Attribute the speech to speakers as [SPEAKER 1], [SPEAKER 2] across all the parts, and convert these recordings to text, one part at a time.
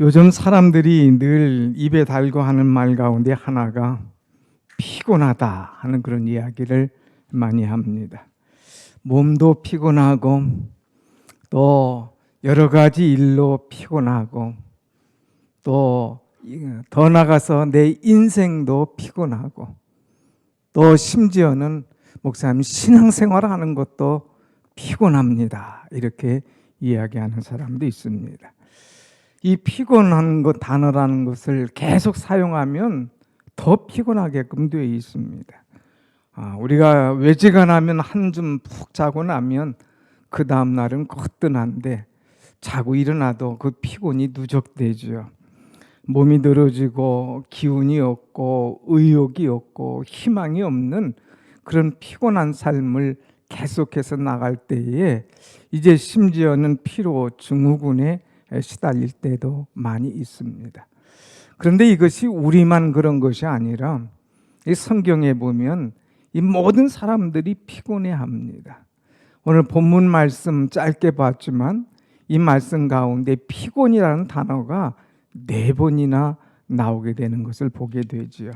[SPEAKER 1] 요즘 사람들이 늘 입에 달고 하는 말 가운데 하나가 피곤하다 하는 그런 이야기를 많이 합니다. 몸도 피곤하고 또 여러 가지 일로 피곤하고 또 더 나가서 내 인생도 피곤하고 또 심지어는 목사님 신앙생활을 하는 것도 피곤합니다. 이렇게 이야기하는 사람도 있습니다. 이 피곤한 것 단어라는 것을 계속 사용하면 더 피곤하게끔 되어 있습니다. 우리가 외지간하면 한숨 푹 자고 나면 그 다음 날은 거뜬한데 자고 일어나도 그 피곤이 누적되죠. 몸이 늘어지고 기운이 없고 의욕이 없고 희망이 없는 그런 피곤한 삶을 계속해서 나갈 때에 이제 심지어는 피로 증후군에 시달릴 때도 많이 있습니다. 그런데 이것이 우리만 그런 것이 아니라 이 성경에 보면 이 모든 사람들이 피곤해합니다. 오늘 본문 말씀 짧게 봤지만 이 말씀 가운데 피곤이라는 단어가 4번이나 나오게 되는 것을 보게 되지요.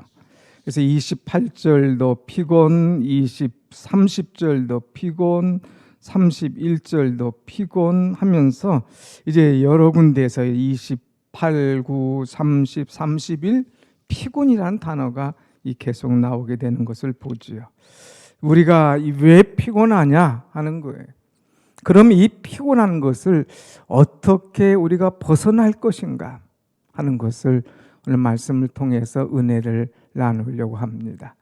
[SPEAKER 1] 그래서 28절도 피곤, 30절도 피곤, 31절도 피곤하면서 이제 여러 군데에서 28, 9, 30, 31 피곤이라는 단어가 계속 나오게 되는 것을 보지요. 우리가 왜 피곤하냐 하는 거예요. 그럼 이 피곤한 것을 어떻게 우리가 벗어날 것인가 하는 것을 오늘 말씀을 통해서 은혜를 나누려고 합니다.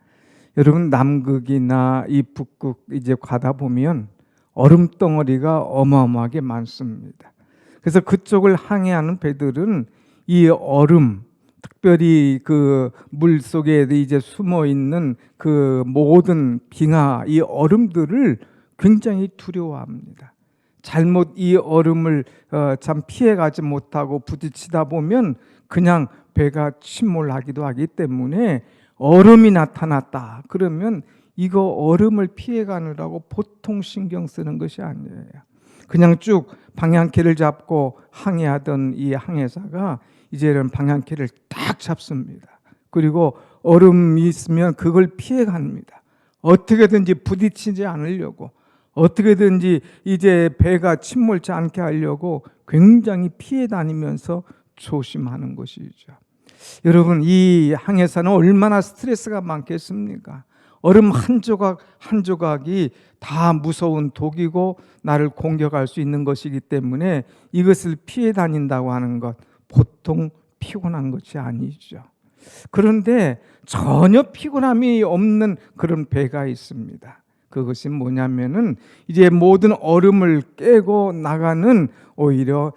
[SPEAKER 1] 여러분 남극이나 이 북극 이제 가다 보면 얼음 덩어리가 어마어마하게 많습니다. 그래서 그쪽을 항해하는 배들은 이 얼음, 특별히 그 물 속에 이제 숨어 있는 그 모든 빙하, 이 얼음들을 굉장히 두려워합니다. 잘못 이 얼음을 참 피해가지 못하고 부딪히다 보면 그냥 배가 침몰하기도 하기 때문에 얼음이 나타났다 그러면 이거 얼음을 피해가느라고 보통 신경 쓰는 것이 아니에요. 그냥 쭉 방향키를 잡고 항해하던 이 항해사가 이제는 방향키를 딱 잡습니다. 그리고 얼음이 있으면 그걸 피해갑니다. 어떻게든지 부딪히지 않으려고, 어떻게든지 이제 배가 침몰치 않게 하려고 굉장히 피해 다니면서 조심하는 것이죠. 여러분 이 항해사는 얼마나 스트레스가 많겠습니까? 얼음 한 조각 한 조각이 다 무서운 독이고 나를 공격할 수 있는 것이기 때문에 이것을 피해 다닌다고 하는 것 보통 피곤한 것이 아니죠. 그런데 전혀 피곤함이 없는 그런 배가 있습니다. 그것이 뭐냐면은 이제 모든 얼음을 깨고 나가는 오히려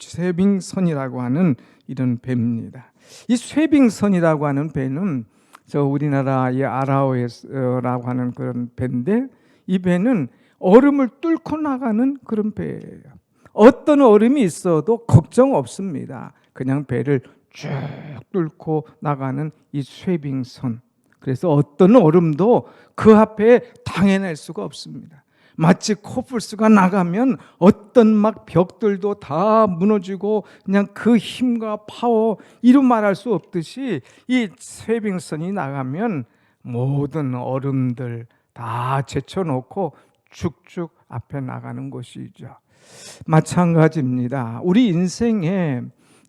[SPEAKER 1] 쇠빙선이라고 하는 이런 배입니다. 이 쇠빙선이라고 하는 배는 저 우리나라의 아라오에라고 하는 그런 배인데 이 배는 얼음을 뚫고 나가는 그런 배예요. 어떤 얼음이 있어도 걱정 없습니다. 그냥 배를 쭉 뚫고 나가는 이 쇠빙선. 그래서 어떤 얼음도 그 앞에 당해낼 수가 없습니다. 마치 코뿔소가 나가면 어떤 막 벽들도 다 무너지고 그냥 그 힘과 파워 이루 말할 수 없듯이 이 쇠빙선이 나가면 모든 얼음들 다 제쳐놓고 쭉쭉 앞에 나가는 것이죠. 마찬가지입니다. 우리 인생에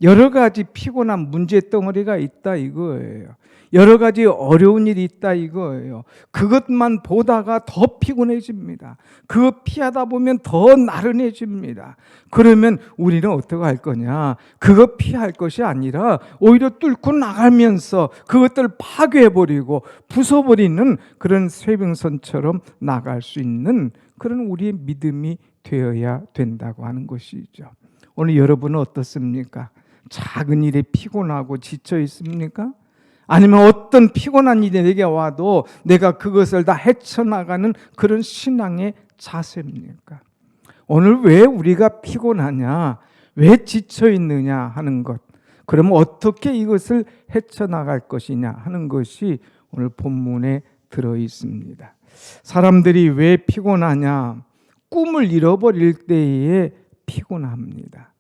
[SPEAKER 1] 여러 가지 피곤한 문제덩어리가 있다 이거예요. 여러 가지 어려운 일이 있다 이거예요. 그것만 보다가 더 피곤해집니다. 그거 피하다 보면 더 나른해집니다. 그러면 우리는 어떻게 할 거냐? 그거 피할 것이 아니라 오히려 뚫고 나가면서 그것들을 파괴해버리고 부숴버리는 그런 쇠빙선처럼 나갈 수 있는 그런 우리의 믿음이 되어야 된다고 하는 것이죠. 오늘 여러분은 어떻습니까? 작은 일에 피곤하고 지쳐 있습니까? 아니면 어떤 피곤한 일이 내게 와도 내가 그것을 다 헤쳐나가는 그런 신앙의 자세입니까? 오늘 왜 우리가 피곤하냐? 왜 지쳐 있느냐 하는 것. 그러면 어떻게 이것을 헤쳐나갈 것이냐 하는 것이 오늘 본문에 들어 있습니다. 사람들이 왜 피곤하냐? 꿈을 잃어버릴 때에 피곤합니다.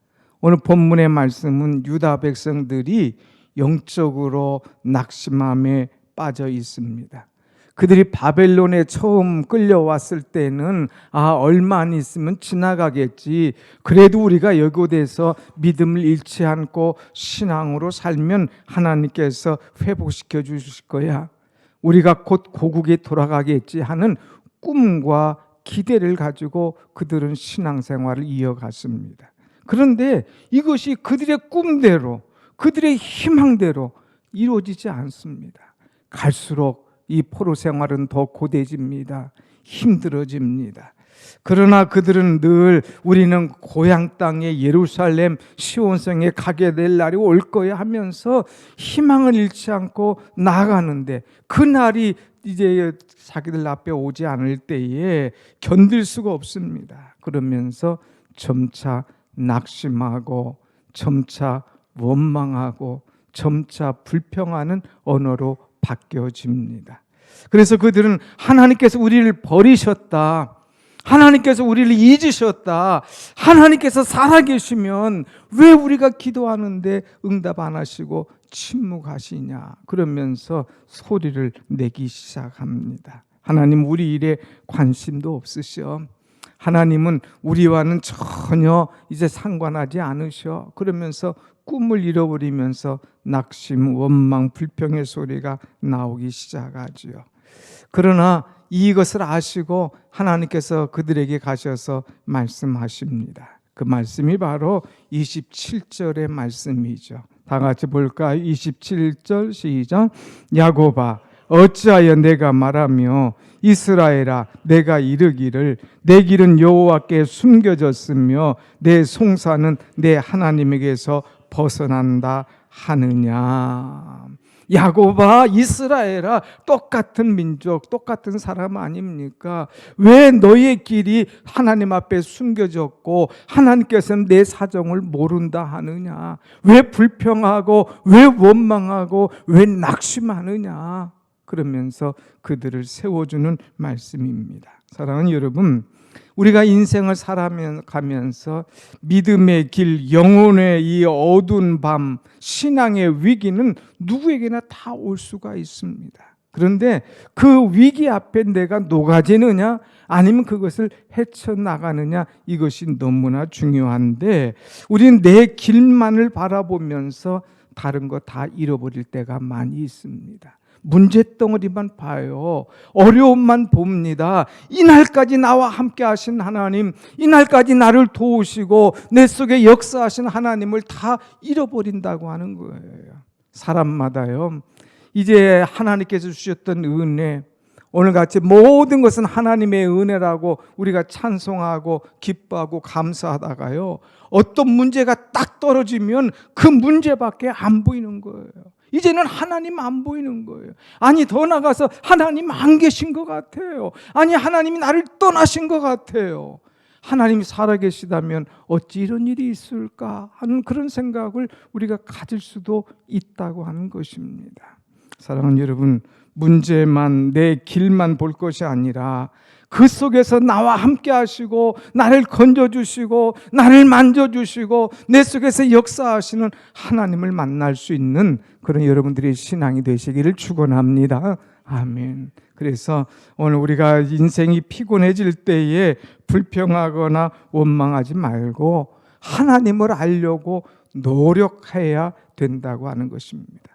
[SPEAKER 1] 오늘 본문의 말씀은 유다 백성들이 영적으로 낙심함에 빠져 있습니다. 그들이 바벨론에 처음 끌려왔을 때는 얼마 안 있으면 지나가겠지. 그래도 우리가 이곳에서 믿음을 잃지 않고 신앙으로 살면 하나님께서 회복시켜 주실 거야. 우리가 곧 고국에 돌아가겠지 하는 꿈과 기대를 가지고 그들은 신앙생활을 이어갔습니다. 그런데 이것이 그들의 꿈대로, 그들의 희망대로 이루어지지 않습니다. 갈수록 이 포로 생활은 더 고되집니다. 힘들어집니다. 그러나 그들은 늘 우리는 고향 땅에 예루살렘 시온성에 가게 될 날이 올 거야 하면서 희망을 잃지 않고 나아가는데, 그 날이 이제 자기들 앞에 오지 않을 때에 견딜 수가 없습니다. 그러면서 점차 낙심하고 점차 원망하고 점차 불평하는 언어로 바뀌어집니다. 그래서 그들은 하나님께서 우리를 버리셨다, 하나님께서 우리를 잊으셨다, 하나님께서 살아계시면 왜 우리가 기도하는데 응답 안 하시고 침묵하시냐, 그러면서 소리를 내기 시작합니다. 하나님 우리 일에 관심도 없으셔. 하나님은 우리와는 전혀 이제 상관하지 않으셔. 그러면서 꿈을 잃어버리면서 낙심, 원망, 불평의 소리가 나오기 시작하지요. 그러나 이것을 아시고 하나님께서 그들에게 가셔서 말씀하십니다. 그 말씀이 바로 27절의 말씀이죠. 다 같이 볼까요? 27절 시작. 야곱아, 어찌하여 내가 말하며 이스라엘아, 내가 이르기를 내 길은 여호와께 숨겨졌으며 내 송사는 내 하나님에게서 벗어난다 하느냐. 야곱아, 이스라엘아, 똑같은 민족, 똑같은 사람 아닙니까? 왜 너의 길이 하나님 앞에 숨겨졌고 하나님께서는 내 사정을 모른다 하느냐? 왜 불평하고 왜 원망하고 왜 낙심하느냐? 그러면서 그들을 세워주는 말씀입니다. 사랑하는 여러분, 우리가 인생을 살아가면서 믿음의 길, 영혼의 이 어두운 밤, 신앙의 위기는 누구에게나 다 올 수가 있습니다. 그런데 그 위기 앞에 내가 녹아지느냐 아니면 그것을 헤쳐나가느냐, 이것이 너무나 중요한데 우리는 내 길만을 바라보면서 다른 거 다 잃어버릴 때가 많이 있습니다. 문제덩어리만 봐요. 어려움만 봅니다. 이날까지 나와 함께 하신 하나님, 이날까지 나를 도우시고 내 속에 역사하신 하나님을 다 잃어버린다고 하는 거예요. 사람마다요, 이제 하나님께서 주셨던 은혜, 오늘같이 모든 것은 하나님의 은혜라고 우리가 찬송하고 기뻐하고 감사하다가요, 어떤 문제가 딱 떨어지면 그 문제밖에 안 보이는 거예요. 이제는 하나님 안 보이는 거예요. 아니, 더 나가서 하나님 안 계신 것 같아요. 아니, 하나님이 나를 떠나신 것 같아요. 하나님이 살아계시다면 어찌 이런 일이 있을까 하는 그런 생각을 우리가 가질 수도 있다고 하는 것입니다. 사랑하는 여러분, 문제만, 내 길만 볼 것이 아니라 그 속에서 나와 함께 하시고 나를 건져주시고 나를 만져주시고 내 속에서 역사하시는 하나님을 만날 수 있는 그런 여러분들의 신앙이 되시기를 축원합니다. 아멘. 그래서 오늘 우리가 인생이 피곤해질 때에 불평하거나 원망하지 말고 하나님을 알려고 노력해야 된다고 하는 것입니다.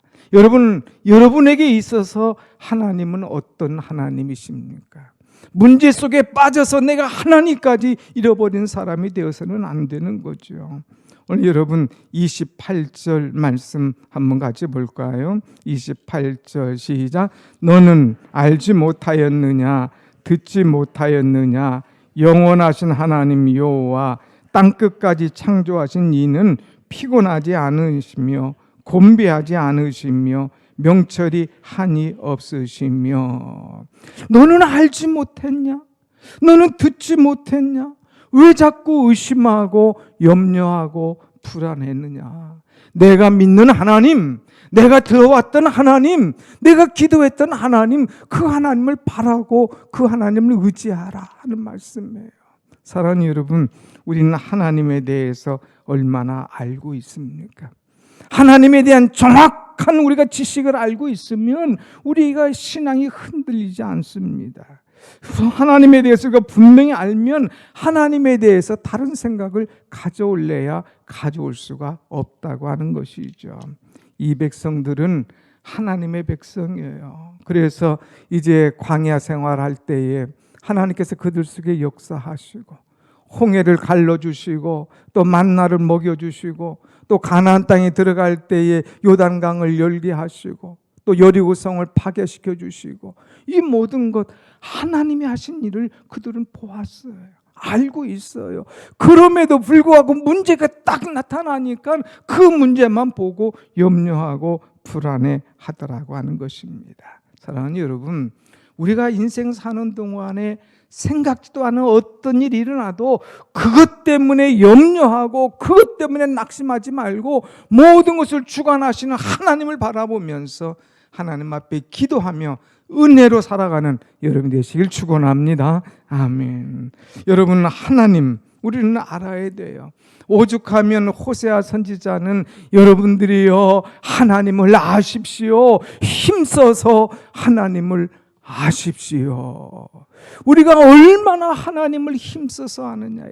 [SPEAKER 1] 여러분에게 있어서 하나님은 어떤 하나님이십니까? 문제 속에 빠져서 내가 하나님까지 잃어버린 사람이 되어서는 안 되는 거죠. 오늘 여러분 28절 말씀 한번 같이 볼까요? 28절 시작. 너는 알지 못하였느냐, 듣지 못하였느냐, 영원하신 하나님 여호와 땅끝까지 창조하신 이는 피곤하지 않으시며 곤비하지 않으시며 명철이 한이 없으시며. 너는 알지 못했냐? 너는 듣지 못했냐? 왜 자꾸 의심하고 염려하고 불안했느냐? 내가 믿는 하나님, 내가 들어왔던 하나님, 내가 기도했던 하나님, 그 하나님을 바라고 그 하나님을 의지하라 하는 말씀이에요. 사랑하는 여러분, 우리는 하나님에 대해서 얼마나 알고 있습니까? 하나님에 대한 정확한 우리가 지식을 알고 있으면 우리가 신앙이 흔들리지 않습니다. 하나님에 대해서 우리가 분명히 알면 하나님에 대해서 다른 생각을 가져올래야 가져올 수가 없다고 하는 것이죠. 이 백성들은 하나님의 백성이에요. 그래서 이제 광야 생활할 때에 하나님께서 그들 속에 역사하시고 홍해를 갈라주시고 또 만나를 먹여주시고 또 가나안 땅에 들어갈 때에 요단강을 열게 하시고 또 여리고성을 파괴시켜 주시고 이 모든 것 하나님이 하신 일을 그들은 보았어요. 알고 있어요. 그럼에도 불구하고 문제가 딱 나타나니까 그 문제만 보고 염려하고 불안해하더라고 하는 것입니다. 사랑하는 여러분, 우리가 인생 사는 동안에 생각지도 않은 어떤 일이 일어나도 그것 때문에 염려하고 그것 때문에 낙심하지 말고 모든 것을 주관하시는 하나님을 바라보면서 하나님 앞에 기도하며 은혜로 살아가는 여러분이 되시길 축원합니다. 아멘. 여러분, 하나님 우리는 알아야 돼요. 오죽하면 호세아 선지자는 여러분들이요 하나님을 아십시오. 힘써서 하나님을 아십시오. 우리가 얼마나 하나님을 힘써서 아느냐.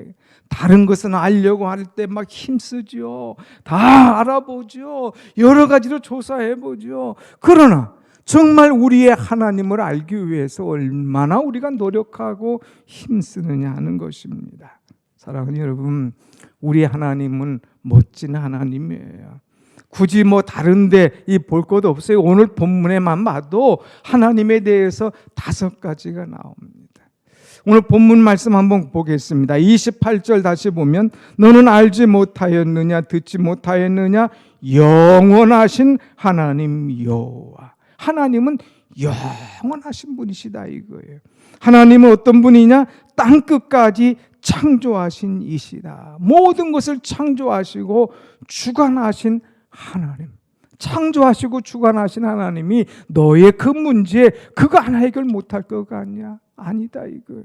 [SPEAKER 1] 다른 것은 알려고 할 때 막 힘쓰죠. 다 알아보죠. 여러 가지로 조사해보죠. 그러나 정말 우리의 하나님을 알기 위해서 얼마나 우리가 노력하고 힘쓰느냐 하는 것입니다. 사랑하는 여러분, 우리 하나님은 멋진 하나님이에요. 굳이 뭐 다른데 이 볼 것도 없어요. 오늘 본문에만 봐도 하나님에 대해서 5가지가 나옵니다. 오늘 본문 말씀 한번 보겠습니다. 28절 다시 보면 너는 알지 못하였느냐 듣지 못하였느냐 영원하신 하나님 여호와. 하나님은 영원하신 분이시다 이거예요. 하나님은 어떤 분이냐? 땅 끝까지 창조하신 이시다. 모든 것을 창조하시고 주관하신 하나님, 창조하시고 주관하신 하나님이 너의 그 문제 그거 하나 해결 못할 것 같냐? 아니다 이거예요.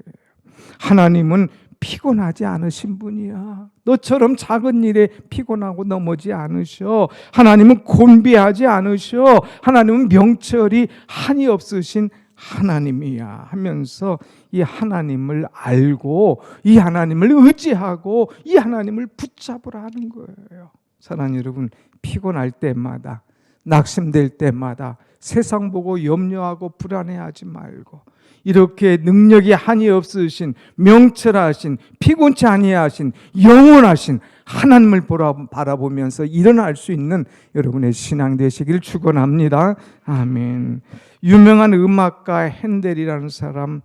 [SPEAKER 1] 하나님은 피곤하지 않으신 분이야. 너처럼 작은 일에 피곤하고 넘어지 않으셔. 하나님은 곤비하지 않으셔. 하나님은 명철이 한이 없으신 하나님이야 하면서 이 하나님을 알고 이 하나님을 의지하고 이 하나님을 붙잡으라는 거예요. 사랑하는 여러분, 피곤할 때마다 낙심될 때마다 세상 보고 염려하고 불안해하지 말고 이렇게 능력이 한이 없으신 명철하신 피곤치 아니하신 영원하신 하나님을 바라보면서 일어날 수 있는 여러분의 신앙 되시길 축원합니다. 아멘. 유명한 음악가 핸델이라는 사람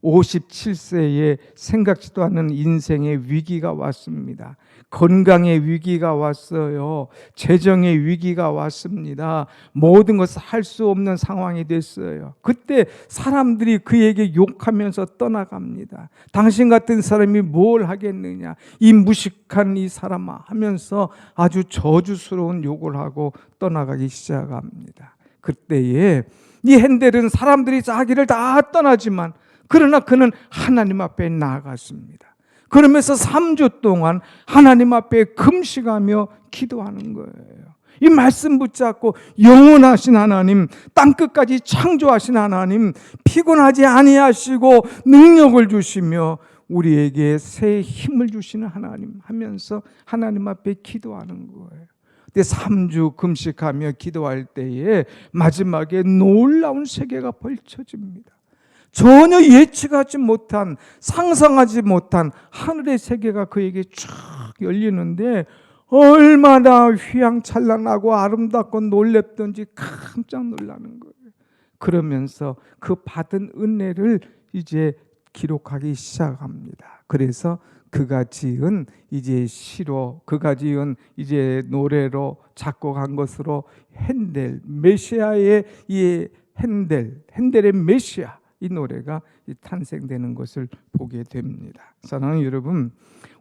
[SPEAKER 1] 57세에 생각지도 않은 인생의 위기가 왔습니다. 건강의 위기가 왔어요. 재정의 위기가 왔습니다. 모든 것을 할 수 없는 상황이 됐어요. 그때 사람들이 그에게 욕하면서 떠나갑니다. 당신 같은 사람이 뭘 하겠느냐, 이 무식한 이 사람아 하면서 아주 저주스러운 욕을 하고 떠나가기 시작합니다. 그때에 이 핸델은 사람들이 자기를 다 떠나지만 그러나 그는 하나님 앞에 나아갔습니다. 그러면서 3주 동안 하나님 앞에 금식하며 기도하는 거예요. 이 말씀 붙잡고 영원하신 하나님, 땅끝까지 창조하신 하나님, 피곤하지 아니하시고 능력을 주시며 우리에게 새 힘을 주시는 하나님 하면서 하나님 앞에 기도하는 거예요. 근데 3주 금식하며 기도할 때에 마지막에 놀라운 세계가 벌쳐집니다. 전혀 예측하지 못한, 상상하지 못한 하늘의 세계가 그에게 쫙 열리는데 얼마나 휘황찬란하고 아름답고 놀랍던지 깜짝 놀라는 거예요. 그러면서 그 받은 은혜를 이제 기록하기 시작합니다. 그래서 그가 지은 이제 시로, 그가 지은 이제 노래로 작곡한 것으로 핸델, 메시아의 이 핸델의 메시아, 이 노래가 탄생되는 것을 보게 됩니다. 사랑하는 여러분,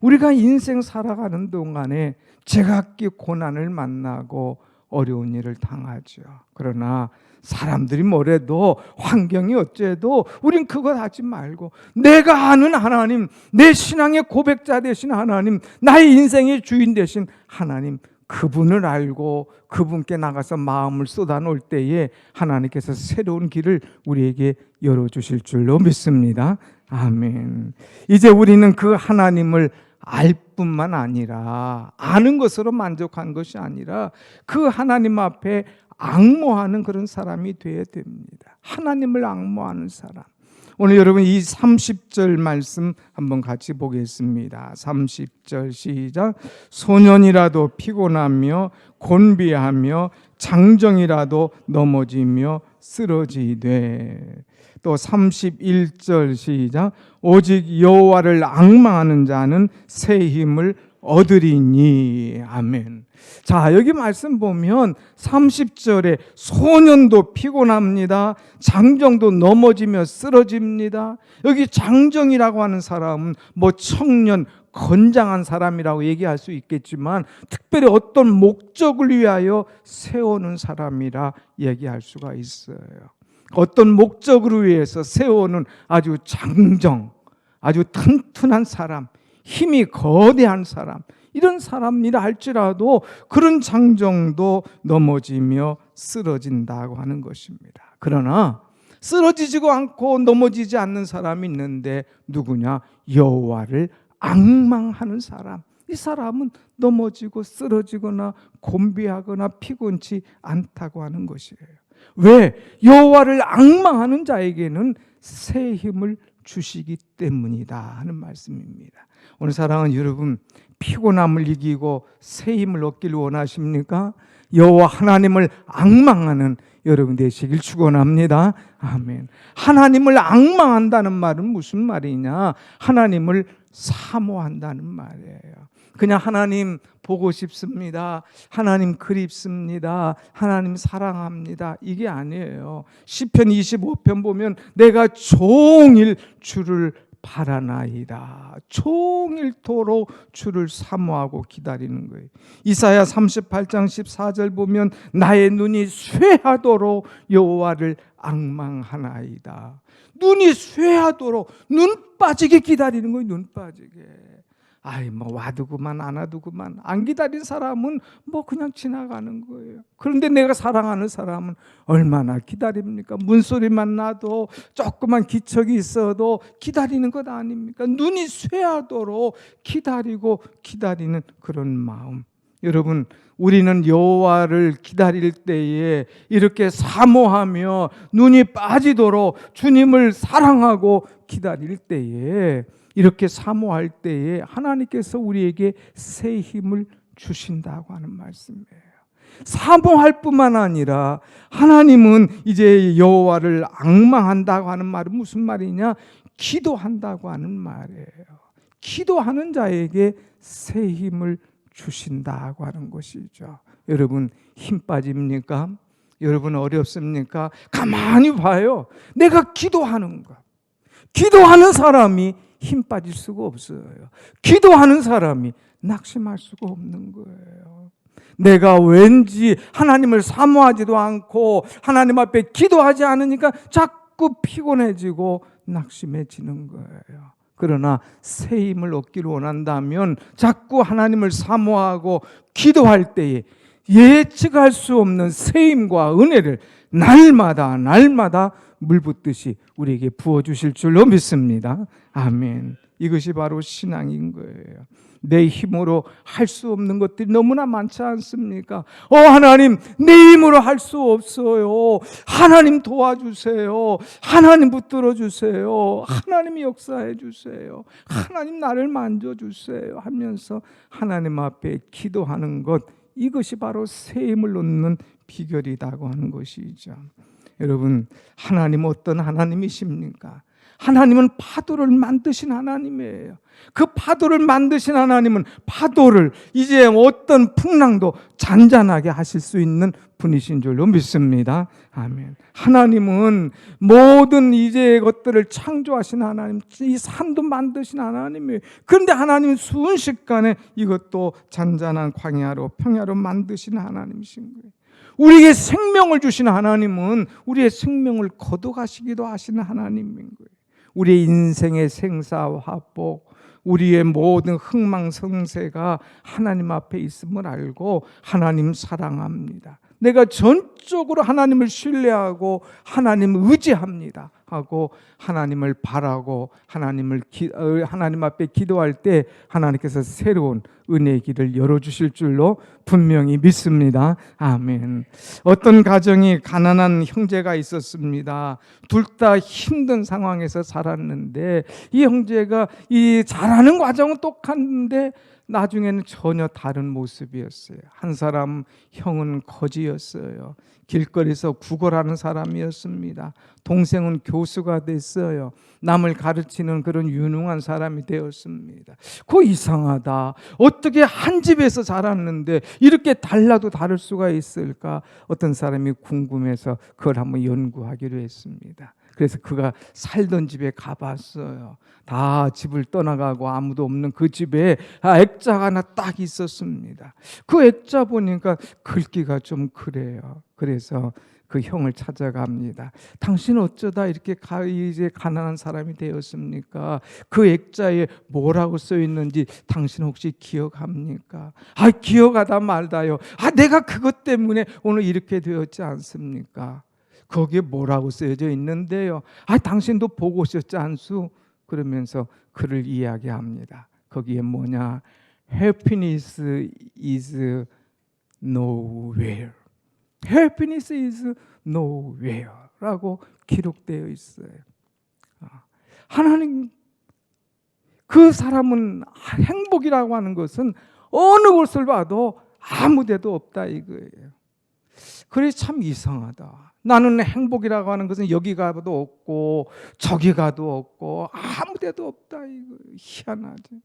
[SPEAKER 1] 우리가 인생 살아가는 동안에 제각기 고난을 만나고 어려운 일을 당하죠. 그러나 사람들이 뭐래도 환경이 어째도 우린 그것 하지 말고 내가 아는 하나님, 내 신앙의 고백자 되신 하나님, 나의 인생의 주인 되신 하나님, 그분을 알고 그분께 나가서 마음을 쏟아놓을 때에 하나님께서 새로운 길을 우리에게 열어주실 줄로 믿습니다. 아멘. 이제 우리는 그 하나님을 알 뿐만 아니라, 아는 것으로 만족한 것이 아니라 그 하나님 앞에 앙모하는 그런 사람이 되어야 됩니다. 하나님을 앙모하는 사람. 오늘 여러분 이 30절 말씀 한번 같이 보겠습니다. 30절 시작. 소년이라도 피곤하며 곤비하며 장정이라도 넘어지며 쓰러지되. 또 31절 시작. 오직 여호와를 앙망하는 자는 새 힘을 얻으리니. 아멘. 자, 여기 말씀 보면 30절에 소년도 피곤합니다. 장정도 넘어지며 쓰러집니다. 여기 장정이라고 하는 사람은 뭐 청년, 건장한 사람이라고 얘기할 수 있겠지만 특별히 어떤 목적을 위하여 세우는 사람이라 얘기할 수가 있어요. 어떤 목적을 위해서 세우는 아주 장정, 아주 튼튼한 사람, 힘이 거대한 사람, 이런 사람이라 할지라도 그런 장정도 넘어지며 쓰러진다고 하는 것입니다. 그러나 쓰러지지도 않고 넘어지지 않는 사람이 있는데 누구냐? 여호와를 앙망하는 사람. 이 사람은 넘어지고 쓰러지거나 곤비하거나 피곤치 않다고 하는 것이에요. 왜? 여호와를 앙망하는 자에게는 새 힘을 주시기 때문이다 하는 말씀입니다. 오늘 사랑하는 여러분, 피곤함을 이기고 새 힘을 얻기를 원하십니까? 여호와 하나님을 앙망하는 여러분 되시길 축원합니다. 아멘. 하나님을 앙망한다는 말은 무슨 말이냐? 하나님을 사모한다는 말이에요. 그냥 하나님 보고 싶습니다, 하나님 그립습니다, 하나님 사랑합니다, 이게 아니에요. 시편 25편 보면 내가 종일 주를 바라나이다. 종일토록 주를 사모하고 기다리는 거예요. 이사야 38장 14절 보면 나의 눈이 쇠하도록 여호와를 앙망하나이다. 눈이 쇠하도록 눈 빠지게 기다리는 거예요. 눈 빠지게. 아이 뭐 와두고만 안 와두고만 안 기다린 사람은 뭐 그냥 지나가는 거예요. 그런데 내가 사랑하는 사람은 얼마나 기다립니까? 문소리만 나도 조그만 기척이 있어도 기다리는 것 아닙니까? 눈이 쇠하도록 기다리고 기다리는 그런 마음. 여러분, 우리는 여호와를 기다릴 때에 이렇게 사모하며 눈이 빠지도록 주님을 사랑하고 기다릴 때에, 이렇게 사모할 때에 하나님께서 우리에게 새 힘을 주신다고 하는 말씀이에요. 사모할 뿐만 아니라 하나님은 이제 여호와를 앙망한다고 하는 말은 무슨 말이냐? 기도한다고 하는 말이에요. 기도하는 자에게 새 힘을 주신다고 하는 것이죠. 여러분, 힘 빠집니까? 여러분 어렵습니까? 가만히 봐요. 내가 기도하는 것. 기도하는 사람이 힘 빠질 수가 없어요. 기도하는 사람이 낙심할 수가 없는 거예요. 내가 왠지 하나님을 사모하지도 않고 하나님 앞에 기도하지 않으니까 자꾸 피곤해지고 낙심해지는 거예요. 그러나 새 힘을 얻기를 원한다면 자꾸 하나님을 사모하고 기도할 때에 예측할 수 없는 새 힘과 은혜를 날마다 물 붓듯이 우리에게 부어주실 줄로 믿습니다. 아멘. 이것이 바로 신앙인 거예요. 내 힘으로 할 수 없는 것들이 너무나 많지 않습니까? 하나님, 내 힘으로 할 수 없어요. 하나님 도와주세요. 하나님 붙들어 주세요. 하나님 역사해 주세요. 하나님 나를 만져주세요 하면서 하나님 앞에 기도하는 것, 이것이 바로 새 힘을 얻는 비결이라고 하는 것이죠. 여러분, 하나님 어떤 하나님이십니까? 하나님은 파도를 만드신 하나님이에요. 그 파도를 만드신 하나님은 파도를 이제 어떤 풍랑도 잔잔하게 하실 수 있는 분이신 줄로 믿습니다. 아멘. 하나님은 모든 이제 것들을 창조하신 하나님, 이 산도 만드신 하나님이에요. 그런데 하나님은 순식간에 이것도 잔잔한 광야로 평야로 만드신 하나님이신 거예요. 우리에게 생명을 주신 하나님은 우리의 생명을 거둬가시기도 하시는 하나님인 거예요. 우리의 인생의 생사화복, 우리의 모든 흥망성쇠가 하나님 앞에 있음을 알고 하나님 사랑합니다. 내가 전적으로 하나님을 신뢰하고 하나님을 의지합니다 하고 하나님을 바라고 하나님 앞에 기도할 때 하나님께서 새로운 은혜의 길을 열어주실 줄로 분명히 믿습니다. 아멘. 어떤 가정이 가난한 형제가 있었습니다. 둘 다 힘든 상황에서 살았는데 이 형제가 이 자라는 과정은 똑같은데 나중에는 전혀 다른 모습이었어요. 한 사람 형은 거지였어요. 길거리에서 구걸하는 사람이었습니다. 동생은 교수가 됐어요. 남을 가르치는 그런 유능한 사람이 되었습니다. 그거 이상하다. 어떻게 한 집에서 자랐는데 이렇게 달라도 다를 수가 있을까? 어떤 사람이 궁금해서 그걸 한번 연구하기로 했습니다. 그래서 그가 살던 집에 가봤어요. 다 집을 떠나가고 아무도 없는 그 집에 액자가 하나 딱 있었습니다. 그 액자 보니까 글귀가 좀 그래요. 그래서 그 형을 찾아갑니다. 당신 어쩌다 이렇게 이제 가난한 사람이 되었습니까? 그 액자에 뭐라고 써 있는지 당신 혹시 기억합니까? 기억하다 말다요. 내가 그것 때문에 오늘 이렇게 되었지 않습니까? 거기에 뭐라고 쓰여져 있는데요. 당신도 보고 오셨지 않수? 그러면서 그를 이야기합니다. 거기에 뭐냐? Happiness is nowhere. Happiness is nowhere 라고 기록되어 있어요. 하나님, 그 사람은 행복이라고 하는 것은 어느 곳을 봐도 아무 데도 없다 이거예요. 그래 참 이상하다. 나는 행복이라고 하는 것은 여기 가도 없고 저기 가도 없고 아무 데도 없다 이거 희한하지.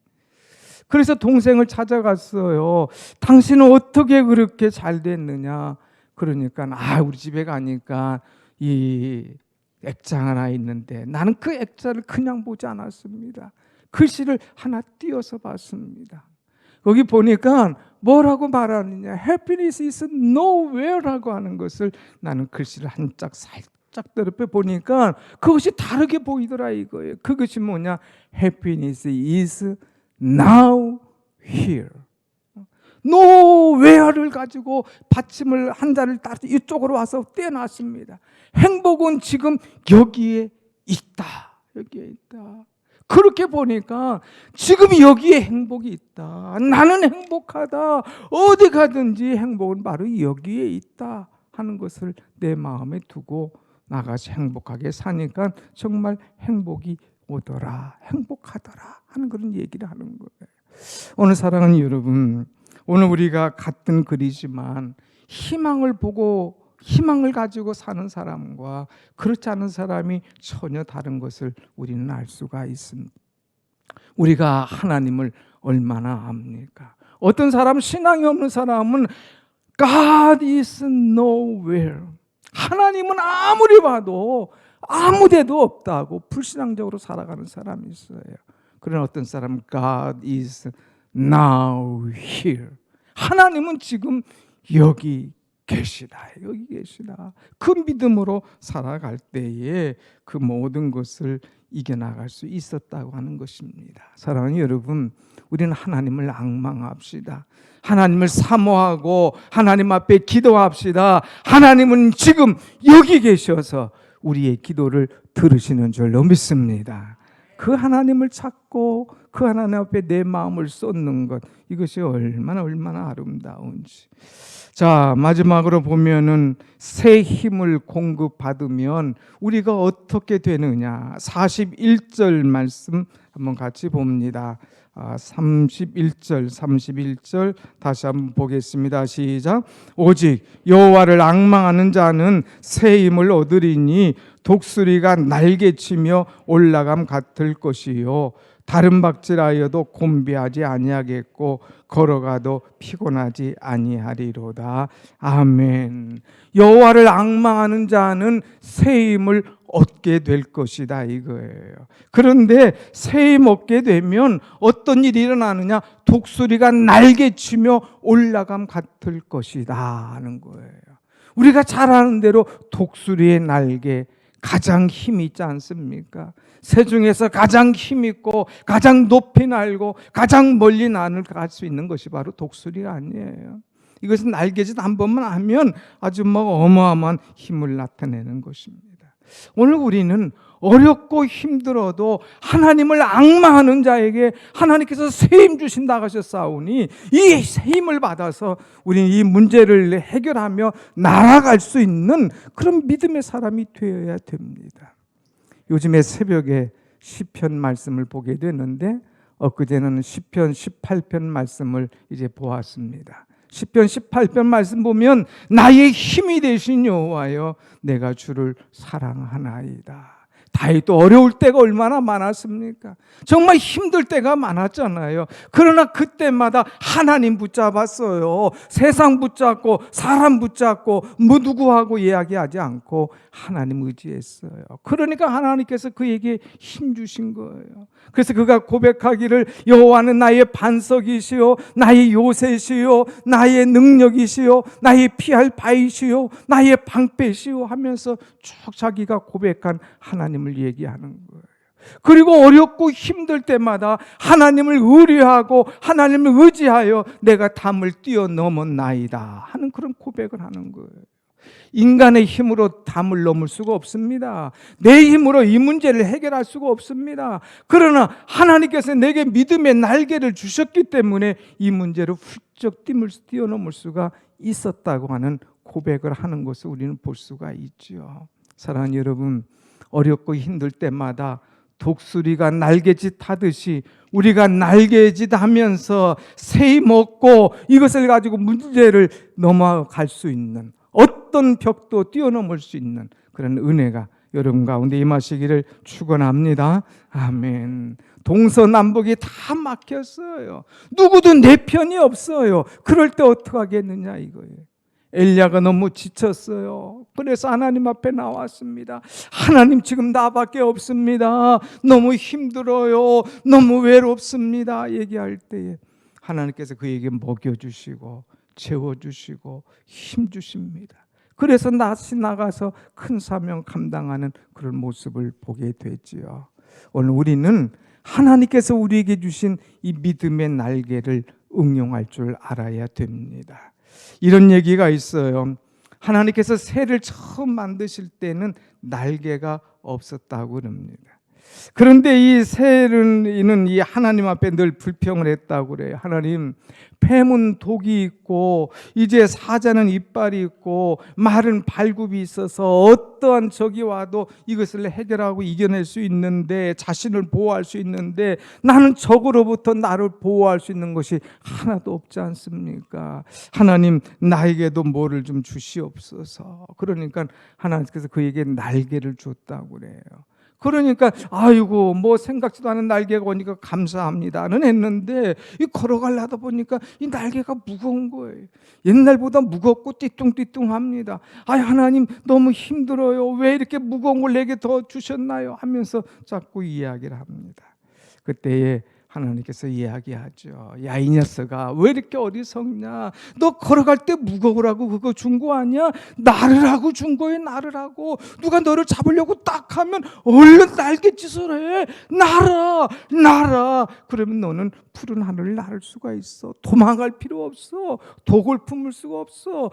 [SPEAKER 1] 그래서 동생을 찾아갔어요. 당신은 어떻게 그렇게 잘 됐느냐? 그러니까 우리 집에 가니까 이 액자 하나 있는데 나는 그 액자를 그냥 보지 않았습니다. 글씨를 하나 띄어서 봤습니다. 거기 보니까 뭐라고 말하느냐? Happiness is nowhere라고 하는 것을 나는 글씨를 한 짝 살짝 더럽혀 보니까 그것이 다르게 보이더라 이거예요. 그것이 뭐냐? Happiness is now here. nowhere를 가지고 받침을 한 자를 따라 이쪽으로 와서 떼어놨습니다. 행복은 지금 여기에 있다. 여기에 있다. 그렇게 보니까 지금 여기에 행복이 있다. 나는 행복하다. 어디 가든지 행복은 바로 여기에 있다 하는 것을 내 마음에 두고 나가서 행복하게 사니까 정말 행복이 오더라. 행복하더라 하는 그런 얘기를 하는 거예요. 오늘 사랑하는 여러분, 오늘 우리가 같은 글이지만 희망을 보고 희망을 가지고 사는 사람과 그렇지 않은 사람이 전혀 다른 것을 우리는 알 수가 있습니다. 우리가 하나님을 얼마나 압니까? 어떤 사람, 신앙이 없는 사람은 God is nowhere. 하나님은 아무리 봐도 아무 데도 없다고 불신앙적으로 살아가는 사람이 있어요. 그런 어떤 사람은 God is now here. 하나님은 지금 여기 계시다. 여기 계시다. 그 믿음으로 살아갈 때에 그 모든 것을 이겨나갈 수 있었다고 하는 것입니다. 사랑하는 여러분, 우리는 하나님을 앙망합시다. 하나님을 사모하고 하나님 앞에 기도합시다. 하나님은 지금 여기 계셔서 우리의 기도를 들으시는 줄로 믿습니다. 그 하나님을 찾고 그 하나님 앞에 내 마음을 쏟는 것, 이것이 얼마나 아름다운지. 자, 마지막으로 보면은 새 힘을 공급받으면 우리가 어떻게 되느냐. 41절 말씀 한번 같이 봅니다. 31절 다시 한번 보겠습니다. 시작. 오직 여호와를 앙망하는 자는 새 힘을 얻으리니 독수리가 날개치며 올라감 같을 것이요 다른 박질하여도 곤비하지 아니하겠고 걸어가도 피곤하지 아니하리로다. 아멘. 여호와를 앙망하는 자는 새 힘을 얻게 될 것이다 이거예요. 그런데 새 힘 얻게 되면 어떤 일이 일어나느냐? 독수리가 날개치며 올라감 같을 것이다 하는 거예요. 우리가 잘 아는 대로 독수리의 날개 가장 힘이 있지 않습니까? 새 중에서 가장 힘 있고 가장 높이 날고 가장 멀리 나를 갈 수 있는 것이 바로 독수리가 아니에요. 이것은 날개짓 한 번만 하면 아주 어마어마한 힘을 나타내는 것입니다. 오늘 우리는 어렵고 힘들어도 하나님을 앙망하는 자에게 하나님께서 새 힘 주신다고 하셨사오니 이 새 힘을 받아서 우리는 이 문제를 해결하며 날아갈 수 있는 그런 믿음의 사람이 되어야 됩니다. 요즘에 새벽에 시편 말씀을 보게 되는데 엊그제는 시편 18편 말씀을 이제 보았습니다. 시편 18편 말씀 보면 나의 힘이 되신 여호와여 내가 주를 사랑하나이다. 다윗도 어려울 때가 얼마나 많았습니까? 정말 힘들 때가 많았잖아요. 그러나 그때마다 하나님 붙잡았어요. 세상 붙잡고 사람 붙잡고 누구하고 이야기하지 않고 하나님 의지했어요. 그러니까 하나님께서 그에게 힘 주신 거예요. 그래서 그가 고백하기를 여호와는 나의 반석이시요 나의 요새시요 나의 능력이시요 나의 피할 바이시요 나의 방패시요 하면서 쭉 자기가 고백한 하나님을 얘기하는 거예요. 그리고 어렵고 힘들 때마다 하나님을 의뢰하고 하나님을 의지하여 내가 담을 뛰어넘었나이다 하는 그런 고백을 하는 거예요. 인간의 힘으로 담을 넘을 수가 없습니다. 내 힘으로 이 문제를 해결할 수가 없습니다. 그러나 하나님께서 내게 믿음의 날개를 주셨기 때문에 이 문제를 훌쩍 뛰어넘을 수가 있었다고 하는 고백을 하는 것을 우리는 볼 수가 있죠. 사랑하는 여러분, 어렵고 힘들 때마다 독수리가 날개짓 하듯이 우리가 날개짓 하면서 새 힘 얻고 이것을 가지고 문제를 넘어갈 수 있는, 어떤 벽도 뛰어넘을 수 있는 그런 은혜가 여러분 가운데 임하시기를 축원합니다. 아멘. 동서남북이 다 막혔어요. 누구도 내 편이 없어요. 그럴 때 어떻게 하겠느냐 이거예요. 엘리야가 너무 지쳤어요. 그래서 하나님 앞에 나왔습니다. 하나님 지금 나밖에 없습니다. 너무 힘들어요. 너무 외롭습니다. 얘기할 때에 하나님께서 그에게 먹여주시고 채워주시고 힘주십니다. 그래서 다시 나가서 큰 사명 감당하는 그런 모습을 보게 되지요. 오늘 우리는 하나님께서 우리에게 주신 이 믿음의 날개를 응용할 줄 알아야 됩니다. 이런 얘기가 있어요. 하나님께서 새를 처음 만드실 때는 날개가 없었다고 그럽니다. 그런데 이 새는 이 하나님 앞에 늘 불평을 했다고 그래요. 하나님, 뱀은 독이 있고 이제 사자는 이빨이 있고 말은 발굽이 있어서 어떠한 적이 와도 이것을 해결하고 이겨낼 수 있는데, 자신을 보호할 수 있는데 나는 적으로부터 나를 보호할 수 있는 것이 하나도 없지 않습니까? 하나님, 나에게도 뭐를 좀 주시옵소서. 그러니까 하나님께서 그에게 날개를 줬다고 그래요. 그러니까 아이고 뭐 생각지도 않은 날개가 오니까 감사합니다는 했는데 이 걸어가려다 보니까 이 날개가 무거운 거예요. 옛날보다 무겁고 띠뚱띠뚱합니다. 아, 하나님 너무 힘들어요. 왜 이렇게 무거운 걸 내게 더 주셨나요? 하면서 자꾸 이야기를 합니다. 그때에 하나님께서 이야기하죠. 야, 이 녀석아, 왜 이렇게 어리석냐? 너 걸어갈 때 무거우라고 그거 준 거 아니야? 나르라고 준 거예요. 나르라고. 누가 너를 잡으려고 딱 하면 얼른 날갯짓을 해. 날아. 그러면 너는 푸른 하늘을 날 수가 있어. 도망갈 필요 없어. 독을 품을 수가 없어.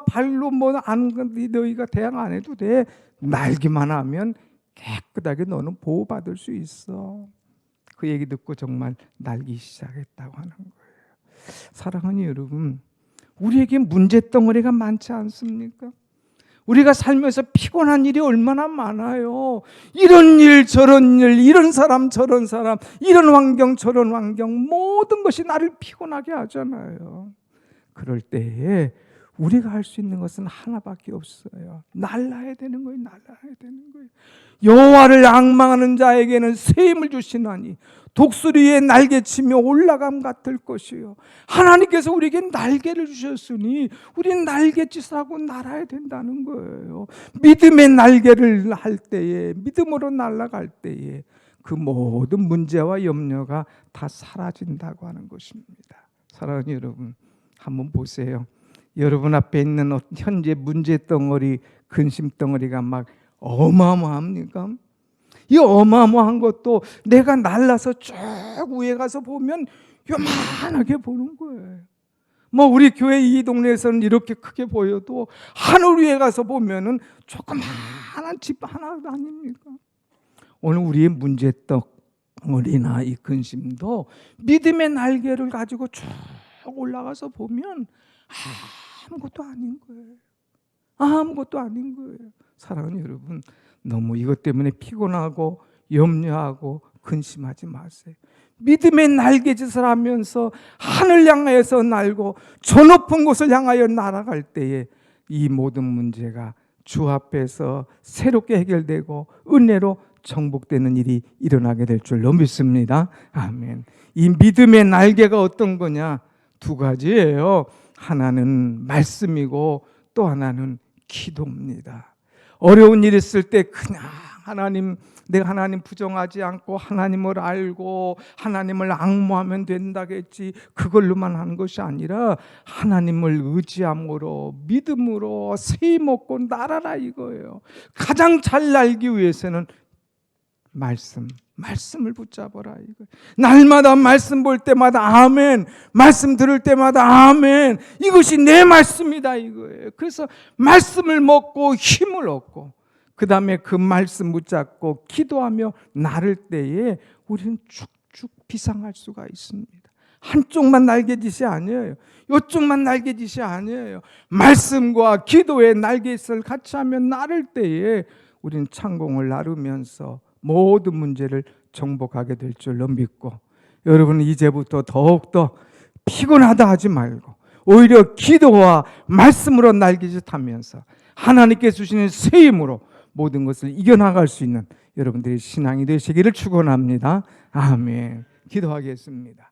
[SPEAKER 1] 발로 너희가 대항 안 해도 돼. 날기만 하면 깨끗하게 너는 보호받을 수 있어. 그 얘기 듣고 정말 날기 시작했다고 하는 거예요. 사랑하는 여러분, 우리에게 문제덩어리가 많지 않습니까? 우리가 살면서 피곤한 일이 얼마나 많아요. 이런 일 저런 일, 이런 사람 저런 사람, 이런 환경 저런 환경, 모든 것이 나를 피곤하게 하잖아요. 그럴 때에 우리가 할 수 있는 것은 하나밖에 없어요. 날라야 되는 거예요. 날라야 되는 거예요. 여호와를 앙망하는 자에게는 새 힘을 주시나니 독수리의 날개치며 올라감 같을 것이요. 하나님께서 우리에게 날개를 주셨으니 우리는 날갯짓을 하고 날아야 된다는 거예요. 믿음의 날개를 할 때에, 믿음으로 날아갈 때에 그 모든 문제와 염려가 다 사라진다고 하는 것입니다. 사랑하는 여러분, 한번 보세요. 여러분 앞에 있는 현재 문제 덩어리, 근심 덩어리가 막 어마어마합니까? 이 어마어마한 것도 내가 날라서 쭉 위에 가서 보면 요만하게 보는 거예요. 뭐 우리 교회 이 동네에서는 이렇게 크게 보여도 하늘 위에 가서 보면은 조그마한 집 하나도 아닙니까? 오늘 우리의 문제 덩어리나 이 근심도 믿음의 날개를 가지고 쭉 올라가서 보면 아무것도 아닌 거예요. 아무것도 아닌 거예요. 사랑하는 여러분, 너무 이것 때문에 피곤하고 염려하고 근심하지 마세요. 믿음의 날개짓을 하면서 하늘 향하여서 날고 저 높은 곳을 향하여 날아갈 때에 이 모든 문제가 주 앞에서 새롭게 해결되고 은혜로 정복되는 일이 일어나게 될 줄로 믿습니다. 아멘. 이 믿음의 날개가 어떤 거냐? 두 가지예요. 하나는 말씀이고 또 하나는 기도입니다. 어려운 일 있을 때 그냥 내가 하나님 부정하지 않고 하나님을 알고 하나님을 앙모하면 된다겠지, 그걸로만 하는 것이 아니라 하나님을 의지함으로 믿음으로 새 먹고 날아라 이거예요. 가장 잘 날기 위해서는 말씀을 붙잡아라 이거. 날마다 말씀 볼 때마다 아멘, 말씀 들을 때마다 아멘, 이것이 내 말씀이다 이거예요. 그래서 말씀을 먹고 힘을 얻고 그 다음에 그 말씀 붙잡고 기도하며 나를 때에 우리는 쭉쭉 비상할 수가 있습니다. 한쪽만 날개짓이 아니에요. 이쪽만 날개짓이 아니에요. 말씀과 기도의 날개짓을 같이 하면 나를 때에 우리는 창공을 나르면서 모든 문제를 정복하게 될 줄로 믿고, 여러분은 이제부터 더욱더 피곤하다 하지 말고 오히려 기도와 말씀으로 날개짓하면서 하나님께 주시는 새 힘으로 모든 것을 이겨나갈 수 있는 여러분들의 신앙이 되시기를 축원합니다. 아멘. 기도하겠습니다.